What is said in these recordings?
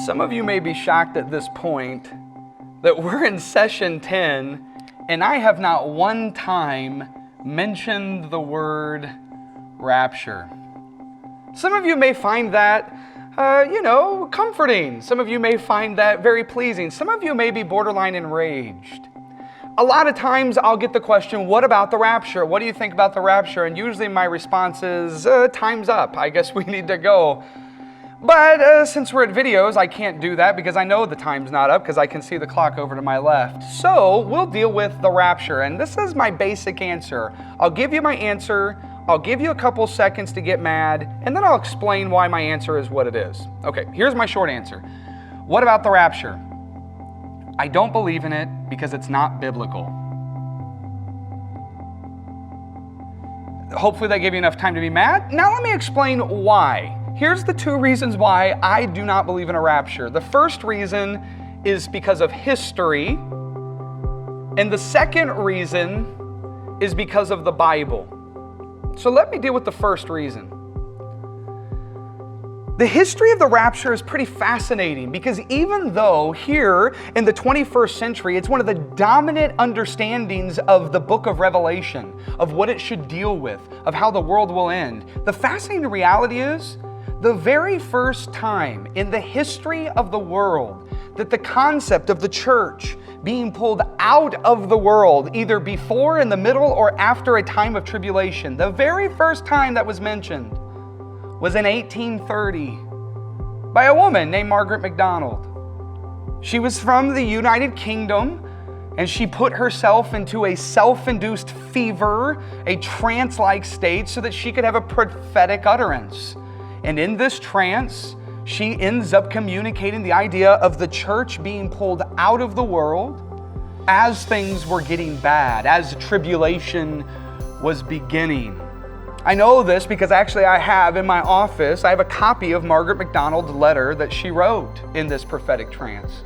Some of you may be shocked at this point that we're in session 10 and I have not one time mentioned the word rapture. Some of you may find that, comforting. Some of you may find that very pleasing. Some of you may be borderline enraged. A lot of times I'll get the question, what about the rapture? What do you think about the rapture? And usually my response is, time's up. I guess we need to go. But since we're at videos, I can't do that because I know the time's not up because I can see the clock over to my left. So we'll deal with the rapture. And this is my basic answer. I'll give you my answer. I'll give you a couple seconds to get mad, and then I'll explain why my answer is what it is. Okay, here's my short answer. What about the rapture? I don't believe in it because it's not biblical. Hopefully that gave you enough time to be mad. Now let me explain why. Here's the two reasons why I do not believe in a rapture. The first reason is because of history, and the second reason is because of the Bible. So let me deal with the first reason. The history of the rapture is pretty fascinating because even though here in the 21st century, it's one of the dominant understandings of the book of Revelation, of what it should deal with, of how the world will end, the fascinating reality is the very first time in the history of the world that the concept of the church being pulled out of the world, either before, in the middle, or after a time of tribulation, the very first time that was mentioned was in 1830 by a woman named Margaret MacDonald. She was from the United Kingdom, and she put herself into a self-induced fever, a trance-like state, so that she could have a prophetic utterance. And in this trance, she ends up communicating the idea of the church being pulled out of the world as things were getting bad, as tribulation was beginning. I know this because actually I have in my office, I have a copy of Margaret MacDonald's letter that she wrote in this prophetic trance.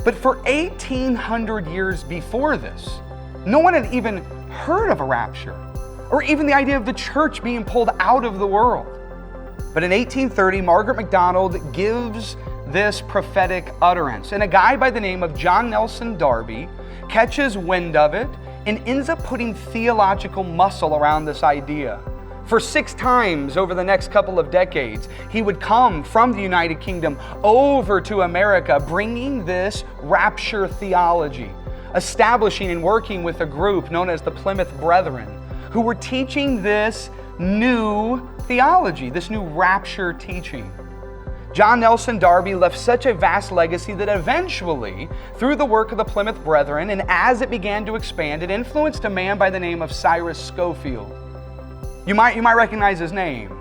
But for 1,800 years before this, no one had even heard of a rapture, or even the idea of the church being pulled out of the world. But in 1830, Margaret MacDonald gives this prophetic utterance. And a guy by the name of John Nelson Darby catches wind of it and ends up putting theological muscle around this idea. For 6 times over the next couple of decades, he would come from the United Kingdom over to America, bringing this rapture theology, establishing and working with a group known as the Plymouth Brethren, who were teaching this new theology, this new rapture teaching. John Nelson Darby left such a vast legacy that eventually, through the work of the Plymouth Brethren, and as it began to expand, it influenced a man by the name of Cyrus Scofield. You might recognize his name,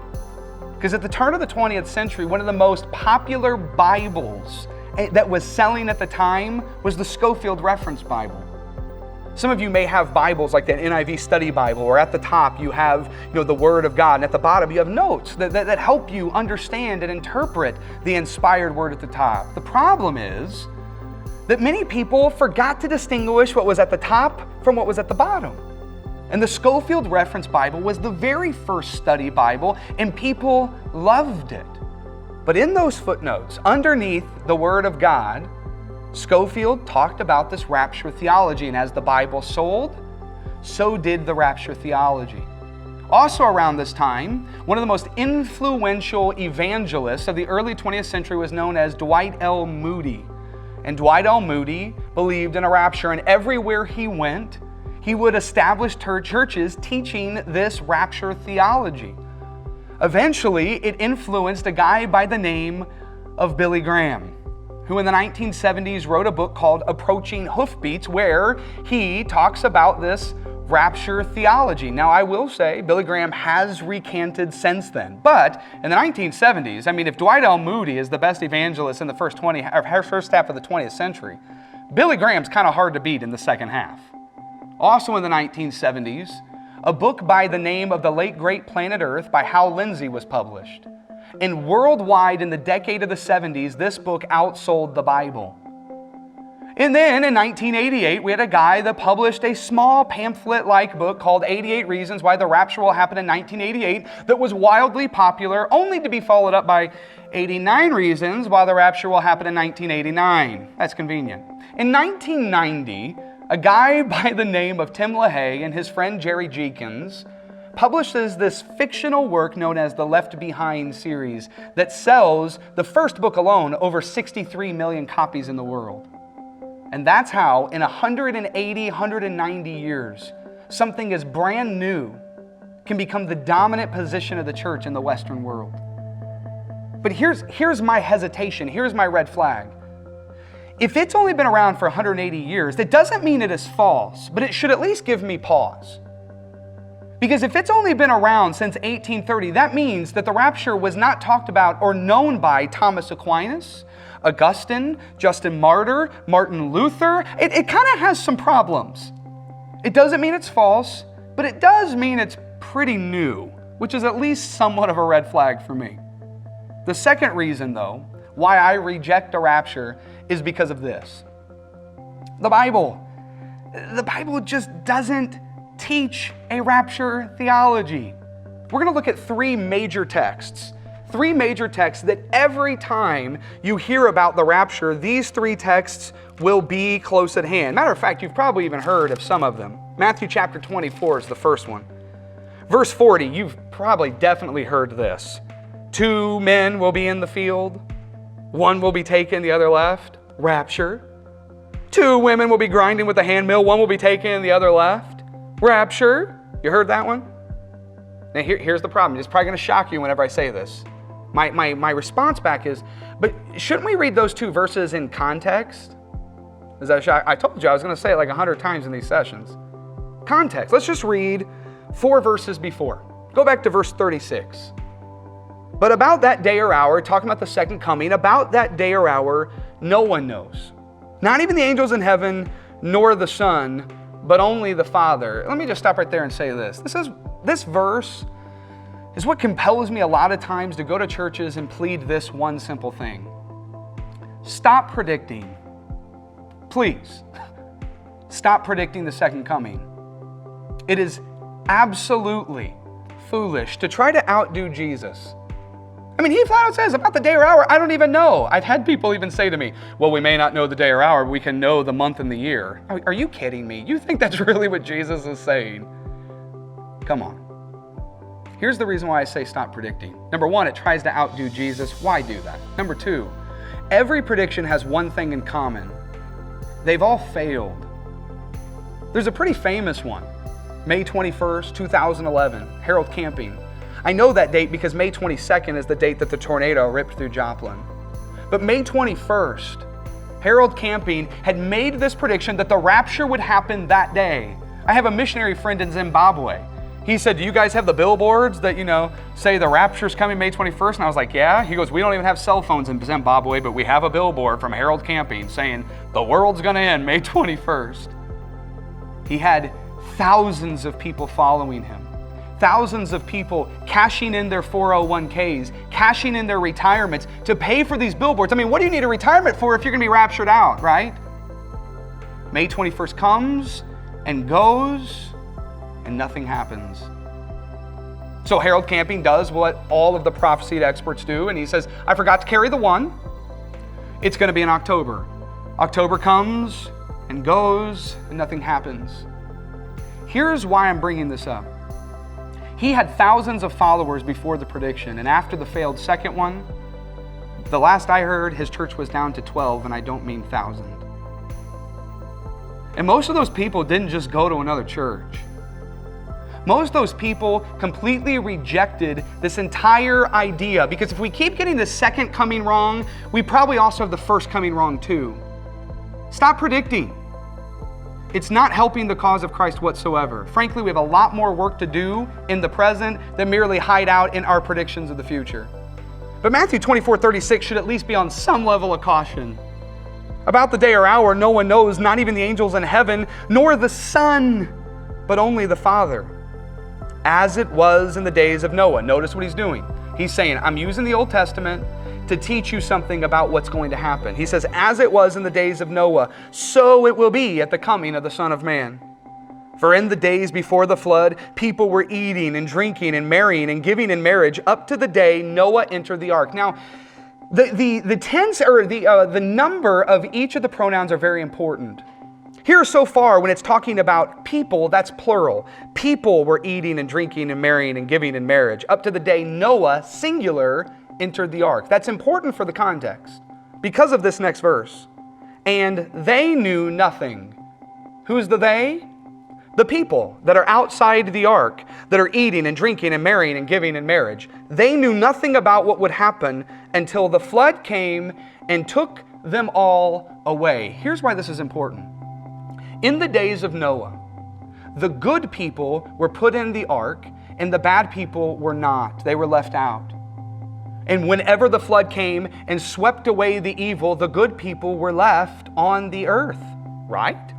because at the turn of the 20th century, one of the most popular Bibles that was selling at the time was the Scofield Reference Bible. Some of you may have Bibles like that NIV Study Bible, where at the top you have the Word of God, and at the bottom you have notes that help you understand and interpret the inspired Word at the top. The problem is that many people forgot to distinguish what was at the top from what was at the bottom. And the Scofield Reference Bible was the very first study Bible, and people loved it. But in those footnotes, underneath the Word of God, Scofield talked about this rapture theology, and as the Bible sold, so did the rapture theology. Also around this time, one of the most influential evangelists of the early 20th century was known as Dwight L. Moody. And Dwight L. Moody believed in a rapture, and everywhere he went, he would establish churches teaching this rapture theology. Eventually, it influenced a guy by the name of Billy Graham, who in the 1970s wrote a book called Approaching Hoofbeats, where he talks about this rapture theology. Now, I will say Billy Graham has recanted since then, but in the 1970s, if Dwight L. Moody is the best evangelist in the first half of the 20th century, Billy Graham's kind of hard to beat in the second half. Also in the 1970s, a book by the name of The Late Great Planet Earth by Hal Lindsey was published. And worldwide in the decade of the 70s, this book outsold the Bible. And then in 1988, we had a guy that published a small pamphlet-like book called 88 Reasons Why the Rapture Will Happen in 1988 that was wildly popular, only to be followed up by 89 Reasons Why the Rapture Will Happen in 1989. That's convenient. In 1990, a guy by the name of Tim LaHaye and his friend Jerry Jenkins publishes this fictional work known as the Left Behind series that sells, the first book alone, over 63 million copies in the world. And that's how, in 180, 190 years, something as brand new can become the dominant position of the church in the Western world. But here's my hesitation, here's my red flag. If it's only been around for 180 years, that doesn't mean it is false, but it should at least give me pause. Because if it's only been around since 1830, that means that the rapture was not talked about or known by Thomas Aquinas, Augustine, Justin Martyr, Martin Luther. It kind of has some problems. It doesn't mean it's false, but it does mean it's pretty new, which is at least somewhat of a red flag for me. The second reason, though, why I reject the rapture is because of this. The Bible just doesn't teach a rapture theology. We're going to look at three major texts that every time you hear about the rapture, these three texts will be close at hand. Matter of fact, you've probably even heard of some of them. Matthew chapter 24 is the first one. Verse 40, you've probably definitely heard this. 2 men will be in the field. 1 will be taken, the other left. Rapture. 2 women will be grinding with a handmill. 1 will be taken, the other left. Rapture. You heard that one? Now here's the problem. It's probably going to shock you whenever I say this. My response back is, but shouldn't we read those 2 verses in context? Is that a shock? I told you I was going to say it like 100 times in these sessions. Context. Let's just read 4 verses before. Go back to verse 36. But about that day or hour, talking about the second coming, about that day or hour, no one knows. Not even the angels in heaven, nor the Son, but only the Father. Let me just stop right there and say this. This verse is what compels me a lot of times to go to churches and plead this one simple thing. Stop predicting. Please, stop predicting the second coming. It is absolutely foolish to try to outdo Jesus. I mean, he flat out says, about the day or hour, I don't even know. I've had people even say to me, well, we may not know the day or hour, but we can know the month and the year. Are you kidding me? You think that's really what Jesus is saying? Come on. Here's the reason why I say stop predicting. Number 1, it tries to outdo Jesus. Why do that? Number 2, every prediction has one thing in common. They've all failed. There's a pretty famous one. May 21st, 2011, Harold Camping. I know that date because May 22nd is the date that the tornado ripped through Joplin. But May 21st, Harold Camping had made this prediction that the rapture would happen that day. I have a missionary friend in Zimbabwe. He said, do you guys have the billboards that, say the rapture's coming May 21st? And I was like, yeah. He goes, we don't even have cell phones in Zimbabwe, but we have a billboard from Harold Camping saying the world's going to end May 21st. He had thousands of people following him. Thousands of people cashing in their 401ks, cashing in their retirements to pay for these billboards. I mean, what do you need a retirement for if you're going to be raptured out, right? May 21st comes and goes, and nothing happens. So Harold Camping does what all of the prophesied experts do, and he says, I forgot to carry the 1. It's going to be in October. October comes and goes, and nothing happens. Here's why I'm bringing this up. He had thousands of followers before the prediction, and after the failed second one, the last I heard, his church was down to 12, and I don't mean 1,000. And most of those people didn't just go to another church. Most of those people completely rejected this entire idea, because if we keep getting the second coming wrong, we probably also have the first coming wrong too. Stop predicting. It's not helping the cause of Christ whatsoever. Frankly, we have a lot more work to do in the present than merely hide out in our predictions of the future. But Matthew 24:36 should at least be on some level of caution. About the day or hour, no one knows, not even the angels in heaven, nor the Son, but only the Father. As it was in the days of Noah. Notice what he's doing. He's saying, I'm using the Old Testament. to teach you something about what's going to happen. He says, as it was in the days of Noah, so it will be at the coming of the Son of Man. For in the days before the flood, people were eating and drinking and marrying and giving in marriage up to the day Noah entered the ark. Now, the tense or the number of each of the pronouns are very important. Here so far, when it's talking about people, that's plural. People were eating and drinking and marrying and giving in marriage up to the day Noah, singular, entered the ark. That's important for the context because of this next verse. And they knew nothing. Who's the they? The people that are outside the ark, that are eating and drinking and marrying and giving in marriage. They knew nothing about what would happen until the flood came and took them all away. Here's why this is important. In the days of Noah, the good people were put in the ark and the bad people were not. They were left out. And whenever the flood came and swept away the evil, the good people were left on the earth, right?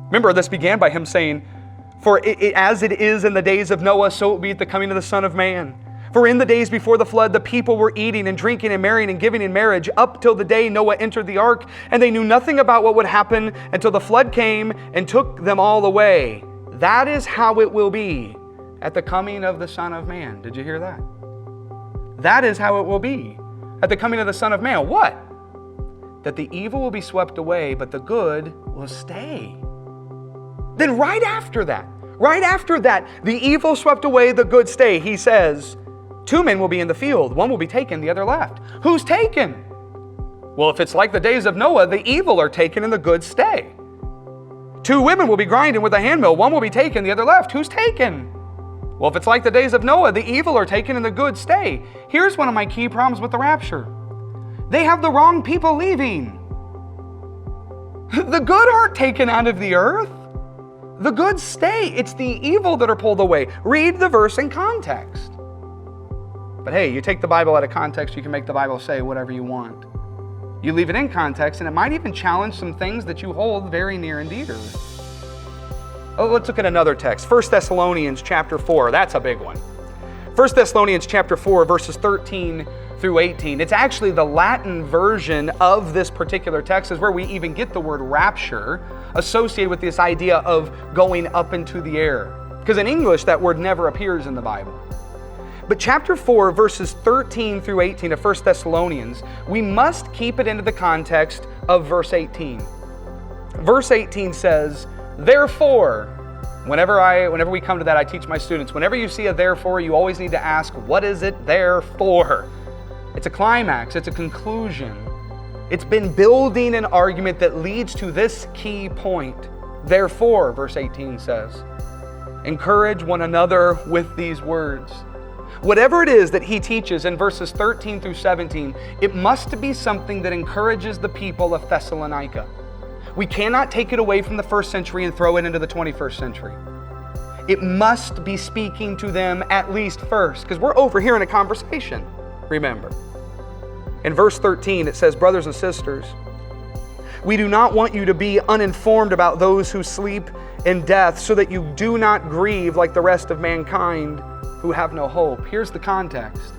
Remember, this began by him saying, for as it is in the days of Noah, so it will be at the coming of the Son of Man. For in the days before the flood, the people were eating and drinking and marrying and giving in marriage up till the day Noah entered the ark, and they knew nothing about what would happen until the flood came and took them all away. That is how it will be at the coming of the Son of Man. Did you hear that? That is how it will be at the coming of the Son of Man. What? That the evil will be swept away, but the good will stay. Then right after that, the evil swept away, the good stay, he says, 2 men will be in the field, one will be taken, the other left. Who's taken? Well, if it's like the days of Noah, the evil are taken and the good stay. 2 women will be grinding with a handmill, one will be taken, the other left. Who's taken? Well, if it's like the days of Noah, the evil are taken and the good stay. Here's one of my key problems with the rapture. They have the wrong people leaving. The good aren't taken out of the earth. The good stay. It's the evil that are pulled away. Read the verse in context. But hey, you take the Bible out of context, you can make the Bible say whatever you want. You leave it in context, and it might even challenge some things that you hold very near and dear. Oh, let's look at another text. 1 Thessalonians chapter 4. That's a big one. 1 Thessalonians chapter 4, verses 13 through 18. It's actually the Latin version of this particular text, is where we even get the word rapture associated with this idea of going up into the air. Because in English, that word never appears in the Bible. But chapter 4, verses 13 through 18 of 1 Thessalonians, we must keep it into the context of verse 18. Verse 18 says, therefore, whenever we come to that, I teach my students, whenever you see a therefore, you always need to ask, what is it there for? It's a climax, it's a conclusion. It's been building an argument that leads to this key point. Therefore, verse 18 says, encourage one another with these words. Whatever it is that he teaches in verses 13 through 17, it must be something that encourages the people of Thessalonica. We cannot take it away from the first century and throw it into the 21st century. It must be speaking to them at least first, because we're overhearing a conversation, remember. In verse 13, it says, brothers and sisters, we do not want you to be uninformed about those who sleep in death, so that you do not grieve like the rest of mankind who have no hope. Here's the context.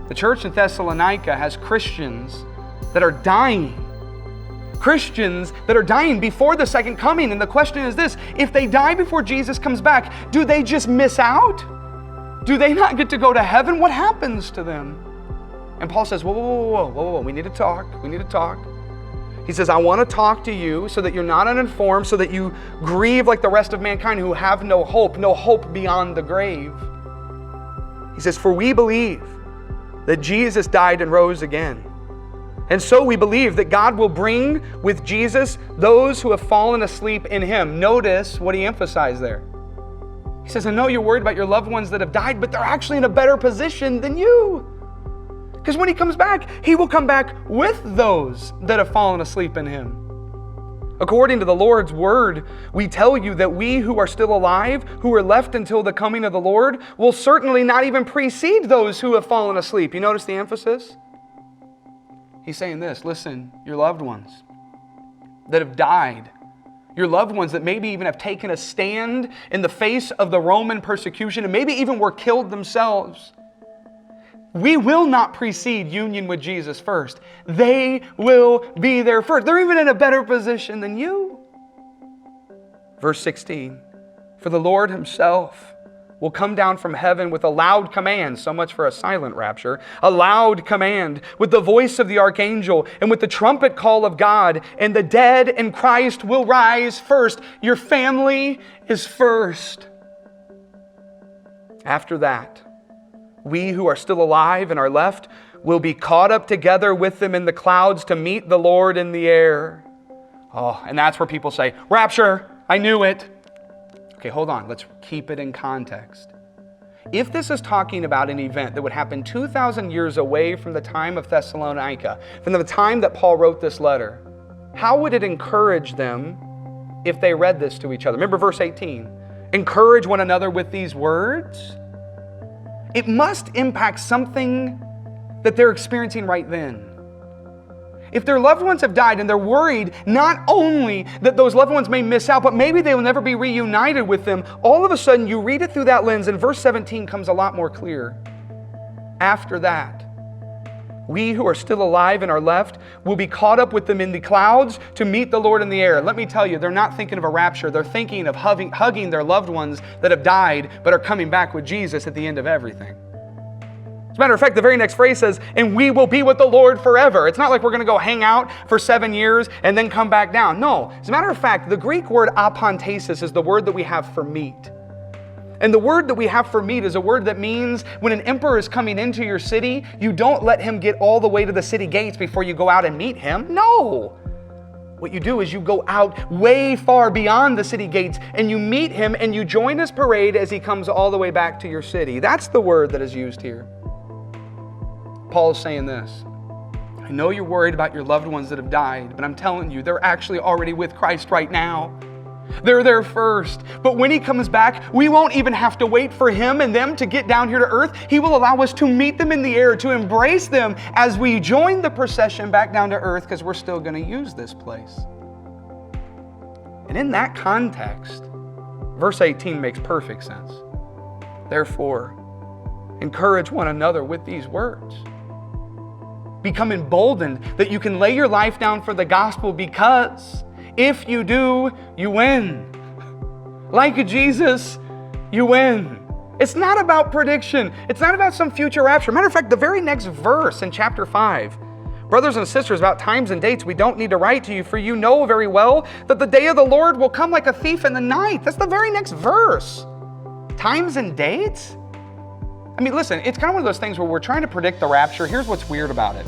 The church in Thessalonica has Christians that are dying. Christians that are dying before the second coming. And the question is this, if they die before Jesus comes back, do they just miss out? Do they not get to go to heaven? What happens to them? And Paul says, whoa, we need to talk. He says, I want to talk to you so that you're not uninformed, so that you grieve like the rest of mankind who have no hope beyond the grave. He says, for we believe that Jesus died and rose again. And so we believe that God will bring with Jesus those who have fallen asleep in Him. Notice what he emphasized there. He says, I know you're worried about your loved ones that have died, but they're actually in a better position than you. Because when He comes back, He will come back with those that have fallen asleep in Him. According to the Lord's word, we tell you that we who are still alive, who are left until the coming of the Lord, will certainly not even precede those who have fallen asleep. You notice the emphasis? He's saying this, listen, your loved ones that have died, your loved ones that maybe even have taken a stand in the face of the Roman persecution and maybe even were killed themselves, We will not precede union with Jesus first. They will be there first. They're even in a better position than you. Verse 16, for the Lord himself will come down from heaven with a loud command, so much for a silent rapture, a loud command, with the voice of the archangel and with the trumpet call of God, and the dead in Christ will rise first. Your family is first. After that, we who are still alive and are left will be caught up together with them in the clouds to meet the Lord in the air. Oh, and that's where people say, rapture, I knew it. Okay, hold on. Let's keep it in context. If this is talking about an event that would happen 2,000 years away from the time of Thessalonica, from the time that Paul wrote this letter, how would it encourage them if they read this to each other? Remember verse 18. Encourage one another with these words. It must impact something that they're experiencing right then. If their loved ones have died and they're worried not only that those loved ones may miss out, but maybe they will never be reunited with them, all of a sudden you read it through that lens and verse 17 comes a lot more clear. After that, we who are still alive and are left will be caught up with them in the clouds to meet the Lord in the air. Let me tell you, they're not thinking of a rapture. They're thinking of hugging their loved ones that have died but are coming back with Jesus at the end of everything. As a matter of fact, the very next phrase says, and we will be with the Lord forever. It's not like we're going to go hang out for 7 years and then come back down. No. As a matter of fact, the Greek word apantesis is the word that we have for meet. And the word that we have for meet is a word that means when an emperor is coming into your city, you don't let him get all the way to the city gates before you go out and meet him. No. What you do is you go out way far beyond the city gates and you meet him and you join his parade as he comes all the way back to your city. That's the word that is used here. Paul is saying this. I know you're worried about your loved ones that have died, but I'm telling you, they're actually already with Christ right now. They're there first. But when he comes back, we won't even have to wait for him and them to get down here to earth. He will allow us to meet them in the air, to embrace them as we join the procession back down to earth, because we're still going to use this place. And in that context, verse 18 makes perfect sense. Therefore, encourage one another with these words. Become emboldened that you can lay your life down for the gospel, because if you do, you win. Like Jesus, you win. It's not about prediction. It's not about some future rapture. Matter of fact, the very next verse in chapter 5, brothers and sisters, about times and dates we don't need to write to you, for you know very well that the day of the Lord will come like a thief in the night. That's the very next verse. Times and dates? I mean, listen, it's kind of one of those things where we're trying to predict the rapture. Here's what's weird about it.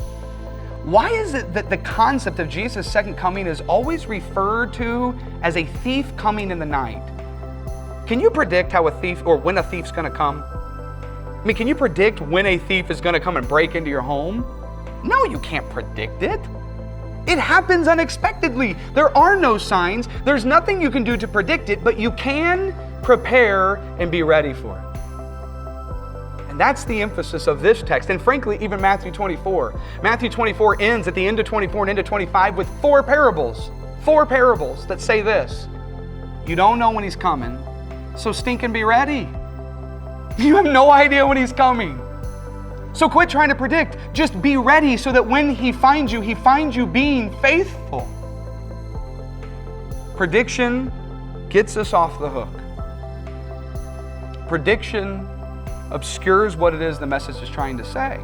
Why is it that the concept of Jesus' second coming is always referred to as a thief coming in the night? Can you predict how a thief, or when a thief's going to come? I mean, can you predict when a thief is going to come and break into your home? No, you can't predict it. It happens unexpectedly. There are no signs. There's nothing you can do to predict it, but you can prepare and be ready for it. That's the emphasis of this text, and frankly, even Matthew 24. Matthew 24 ends at the end of 24 and into 25 with four parables that say this. You don't know when he's coming, so stink and be ready. You have no idea when he's coming. So quit trying to predict. Just be ready so that when he finds you being faithful. Prediction gets us off the hook. Prediction obscures what it is the message is trying to say.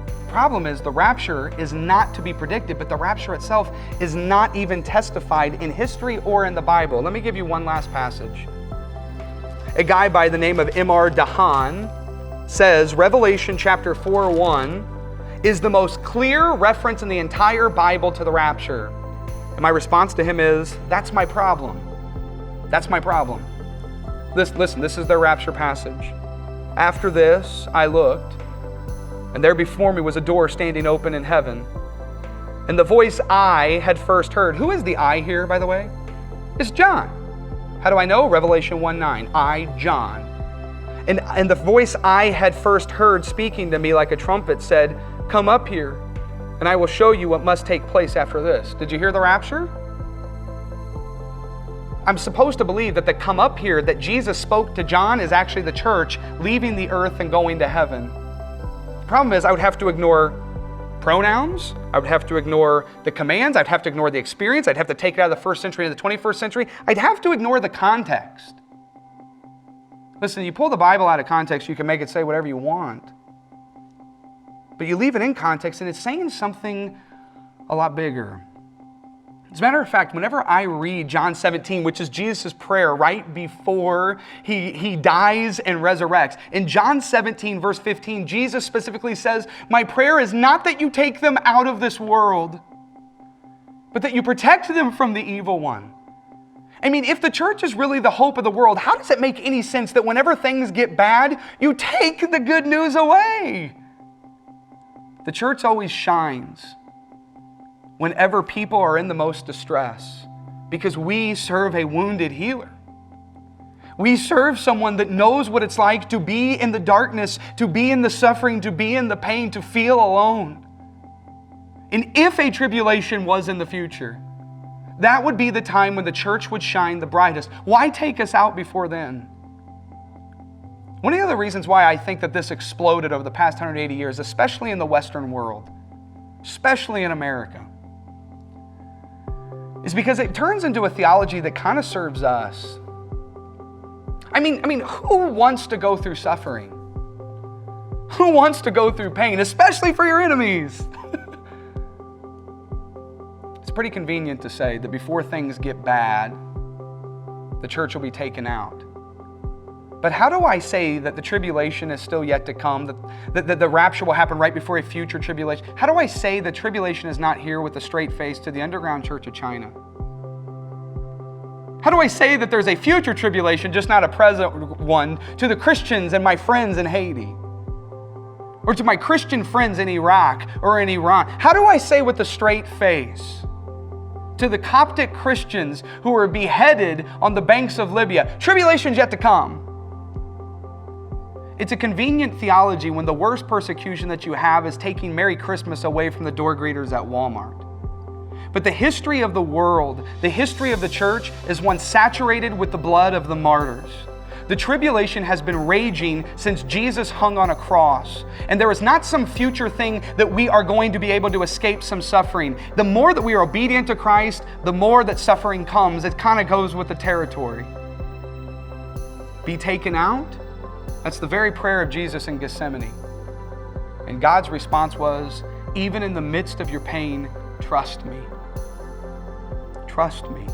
The problem is the rapture is not to be predicted, but the rapture itself is not even testified in history or in the Bible. Let me give you one last passage. A guy by the name of M.R. Dahan says Revelation chapter 4:1 is the most clear reference in the entire Bible to the rapture. And my response to him is, that's my problem. That's my problem. Listen, this is their rapture passage. After this, I looked, and there before me was a door standing open in heaven. And the voice I had first heard, who is the I here, by the way? It's John. How do I know? Revelation 1:9, I, John. And the voice I had first heard speaking to me like a trumpet said, come up here, and I will show you what must take place after this. Did you hear the rapture? I'm supposed to believe that the come up here that Jesus spoke to John is actually the church leaving the earth and going to heaven. problem is I would have to ignore pronouns. I would have to ignore the commands. I'd have to ignore the experience. I'd have to take it out of the first century into the 21st century. I'd have to ignore the context. Listen, you pull the Bible out of context, you can make it say whatever you want. But you leave it in context and it's saying something a lot bigger. As a matter of fact, whenever I read John 17, which is Jesus' prayer right before he dies and resurrects, in John 17, verse 15, Jesus specifically says, "My prayer is not that you take them out of this world, but that you protect them from the evil one." I mean, if the church is really the hope of the world, how does it make any sense that whenever things get bad, you take the good news away? The church always shines whenever people are in the most distress, because we serve a wounded healer. We serve someone that knows what it's like to be in the darkness, to be in the suffering, to be in the pain, to feel alone. And if a tribulation was in the future, that would be the time when the church would shine the brightest. Why take us out before then? One of the other reasons why I think that this exploded over the past 180 years, especially in the Western world, especially in America, is because it turns into a theology that kind of serves us. I mean, who wants to go through suffering? Who wants to go through pain, especially for your enemies? It's pretty convenient to say that before things get bad, the church will be taken out. But how do I say that the tribulation is still yet to come, that the rapture will happen right before a future tribulation? How do I say the tribulation is not here with a straight face to the underground church of China? How do I say that there's a future tribulation, just not a present one, to the Christians and my friends in Haiti? Or to my Christian friends in Iraq or in Iran? How do I say with a straight face to the Coptic Christians who were beheaded on the banks of Libya, tribulation's yet to come? It's a convenient theology when the worst persecution that you have is taking Merry Christmas away from the door greeters at Walmart. But the history of the world, the history of the church, is one saturated with the blood of the martyrs. The tribulation has been raging since Jesus hung on a cross. And there is not some future thing that we are going to be able to escape some suffering. The more that we are obedient to Christ, the more that suffering comes. It kind of goes with the territory. Be taken out? That's the very prayer of Jesus in Gethsemane. And God's response was, even in the midst of your pain, trust me. Trust me.